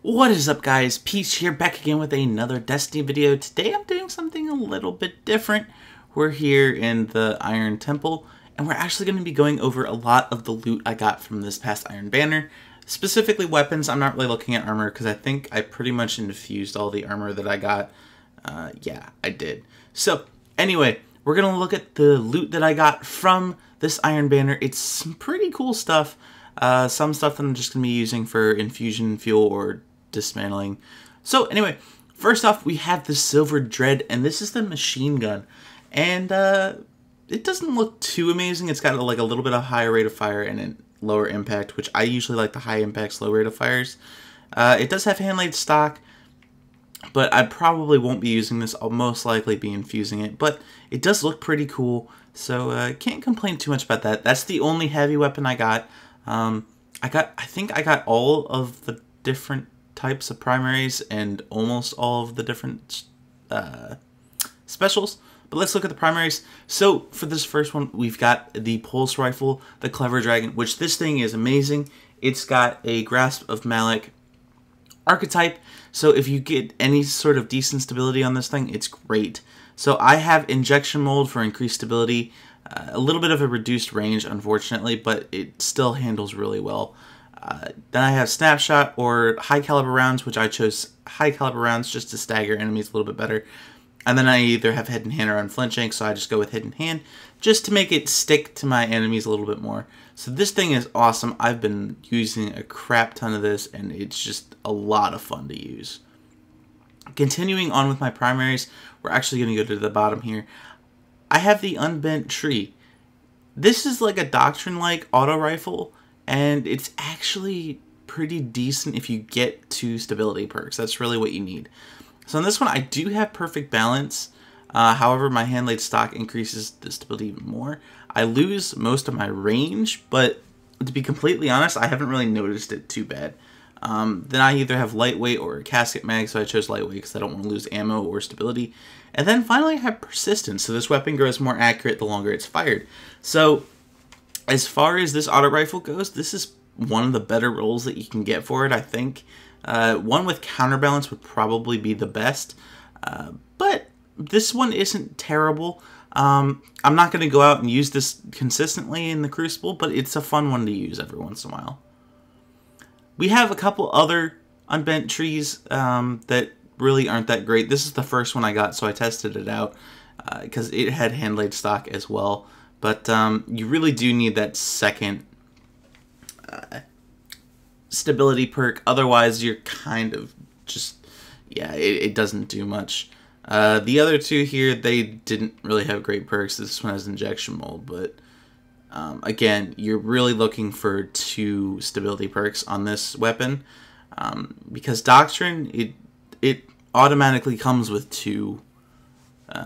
What is up, guys? Peach here, back again with another Destiny video. Today I'm doing something a little bit different. We're here in the Iron Temple, and we're actually going to be going over a lot of the loot I got from this past Iron Banner. Specifically weapons. I'm not really looking at armor because I think I pretty much infused all the armor that I got. Yeah, I did. So, anyway, we're going to look at the loot that I got from this Iron Banner. It's some pretty cool stuff. Some stuff that I'm just going to be using for infusion, fuel, or dismantling. So anyway, first off, we have the Silver Dread, and this is the machine gun. And it doesn't look too amazing. It's got like a little bit of higher rate of fire and a lower impact, which I usually like the high impact, low rate of fires. It does have hand laid stock, but I probably won't be using this. I'll most likely be infusing it, but it does look pretty cool, so can't complain too much about that. That's the only heavy weapon I got. I think I got all of the different types of primaries and almost all of the different specials. But let's look at the primaries. So for this first one, we've got the pulse rifle, the Clever Dragon, which this thing is amazing. It's got a Grasp of Malak archetype, so if you get any sort of decent stability on this thing, it's great. So I have injection mold for increased stability, a little bit of a reduced range, unfortunately, but it still handles really well. Then I have snapshot or high caliber rounds, which I chose high caliber rounds just to stagger enemies a little bit better. And then I either have hidden hand or unflinching, so I just go with hidden hand just to make it stick to my enemies a little bit more. So this thing is awesome. I've been using a crap ton of this, and it's just a lot of fun to use. Continuing on with my primaries, we're actually going to go to the bottom here. I have the Unbent Tree. This is like a Doctrine-like auto rifle, and it's actually pretty decent if you get 2 stability perks. That's really what you need. So on this one, I do have perfect balance. However, my hand laid stock increases the stability even more. I lose most of my range, but to be completely honest, I haven't really noticed it too bad. Then I either have lightweight or a casket mag, so I chose lightweight because I don't want to lose ammo or stability. And then finally I have persistence, so this weapon grows more accurate the longer it's fired. So as far as this auto rifle goes, this is one of the better rolls that you can get for it, I think. One with counterbalance would probably be the best, but this one isn't terrible. I'm not going to go out and use this consistently in the Crucible, but it's a fun one to use every once in a while. We have a couple other unbent trees that really aren't that great. This is the first one I got, so I tested it out because it had hand laid stock as well. But you really do need that second stability perk. Otherwise, you're kind of just, yeah, it doesn't do much. The other two here, they didn't really have great perks. This one has injection mold, but again, you're really looking for 2 stability perks on this weapon because Doctrine, it automatically comes with 2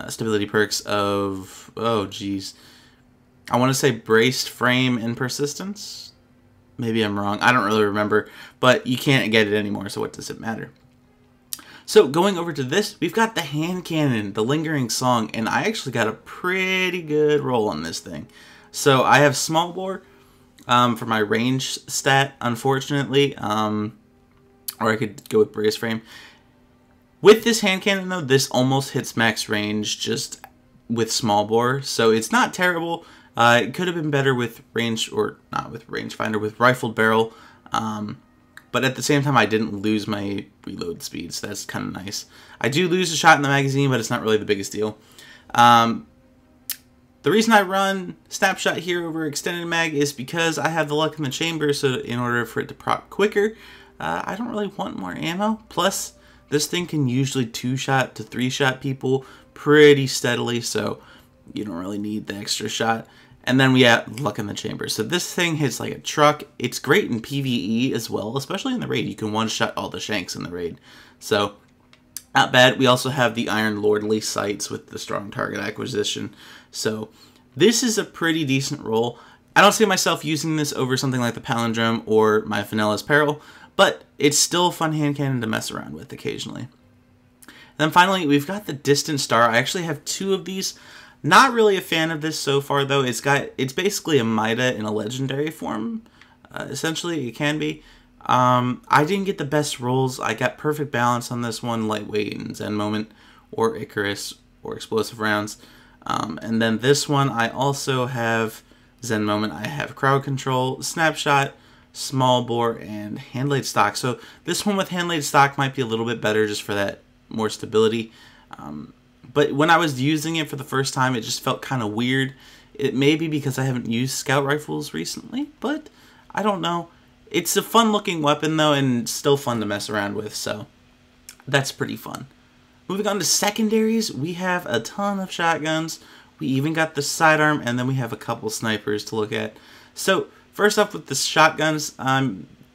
stability perks of, oh geez, I want to say braced frame and persistence. Maybe I'm wrong. I don't really remember, but you can't get it anymore, so what does it matter? So going over to this, we've got the hand cannon, the Lingering Song, and I actually got a pretty good roll on this thing. So I have small bore for my range stat, unfortunately, or I could go with brace frame. With this hand cannon though, this almost hits max range just with small bore, so it's not terrible. It could have been better with range, or not with rangefinder, with rifled barrel. But at the same time, I didn't lose my reload speed, so that's kind of nice. I do lose a shot in the magazine, but it's not really the biggest deal. The reason I run Snapshot here over Extended Mag is because I have the luck in the chamber, so in order for it to proc quicker, I don't really want more ammo. Plus, this thing can usually 2-shot to 3-shot people pretty steadily, so you don't really need the extra shot. And then we have luck in the chamber. So this thing hits like a truck. It's great in PvE as well, especially in the raid. You can 1-shot all the shanks in the raid. So, not bad. We also have the Iron Lordly sights with the strong target acquisition. So, this is a pretty decent roll. I don't see myself using this over something like the Palindrome or my Fenela's Peril, but it's still a fun hand cannon to mess around with occasionally. And then finally, we've got the Distant Star. I actually have 2 of these. Not really a fan of this so far, though. It's basically a Mida in a legendary form. Essentially, it can be. I didn't get the best rolls. I got perfect balance on this one, lightweight and Zen Moment, or Icarus, or explosive rounds. And then this one, I also have Zen Moment. I have crowd control, snapshot, small bore, and hand laid stock. So this one with hand laid stock might be a little bit better just for that more stability. But when I was using it for the first time, it just felt kind of weird. It may be because I haven't used scout rifles recently, but I don't know. It's a fun looking weapon though, and still fun to mess around with, so that's pretty fun. Moving on to secondaries, we have a ton of shotguns. We even got the sidearm, and then we have a couple snipers to look at. So first off with the shotguns,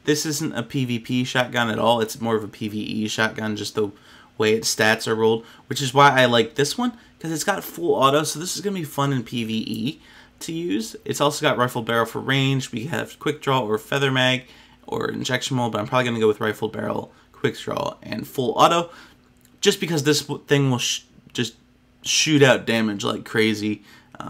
this isn't a PvP shotgun at all. It's more of a PvE shotgun, just the way its stats are rolled, which is why I like this one, because it's got full auto, so this is going to be fun in PvE to use. It's also got rifle barrel for range. We have quick draw or feather mag or injection mold, but I'm probably going to go with rifle barrel, quick draw, and full auto, just because this thing will just shoot out damage like crazy.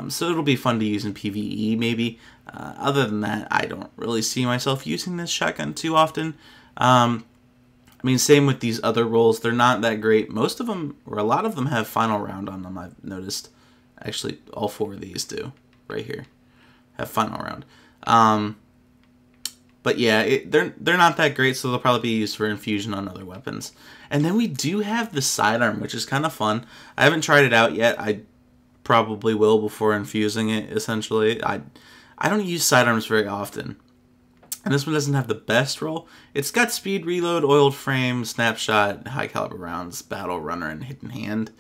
So it'll be fun to use in PvE maybe. Other than that, I don't really see myself using this shotgun too often. I mean, same with these other rolls. They're not that great. Most of them, or a lot of them, have final round on them, I've noticed. Actually, all 4 of these do, right here, have final round. But yeah, they're not that great, so they'll probably be used for infusion on other weapons. And then we do have the sidearm, which is kind of fun. I haven't tried it out yet. I probably will before infusing it, essentially. I don't use sidearms very often. And this one doesn't have the best roll. It's got speed, reload, oiled frame, snapshot, high caliber rounds, battle runner, and hidden hand.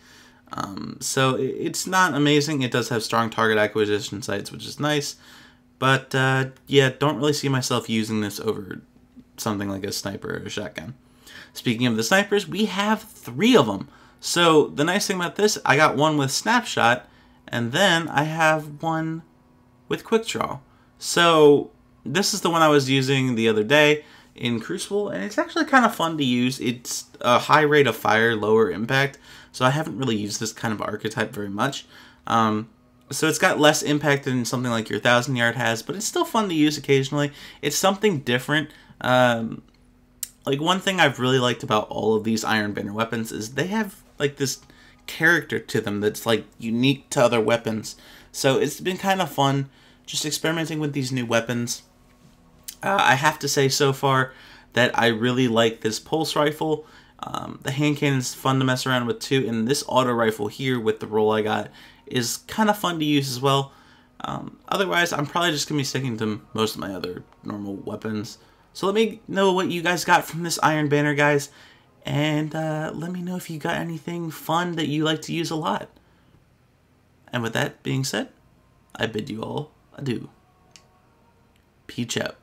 So it's not amazing. It does have strong target acquisition sights, which is nice. But yeah, don't really see myself using this over something like a sniper or a shotgun. Speaking of the snipers, we have 3 of them. So the nice thing about this, I got one with snapshot, and then I have one with quick draw. So this is the one I was using the other day in Crucible, and it's actually kind of fun to use. It's a high rate of fire, lower impact, so I haven't really used this kind of archetype very much. So it's got less impact than something like your 1000 Yard has, but it's still fun to use occasionally. It's something different. Like, one thing I've really liked about all of these Iron Banner weapons is they have like this character to them that's like unique to other weapons. So it's been kind of fun just experimenting with these new weapons. I have to say so far that I really like this pulse rifle. The hand cannon is fun to mess around with too, and this auto rifle here with the roll I got is kind of fun to use as well. Otherwise, I'm probably just going to be sticking to most of my other normal weapons. So let me know what you guys got from this Iron Banner, guys, and let me know if you got anything fun that you like to use a lot. And with that being said, I bid you all adieu. Peach out.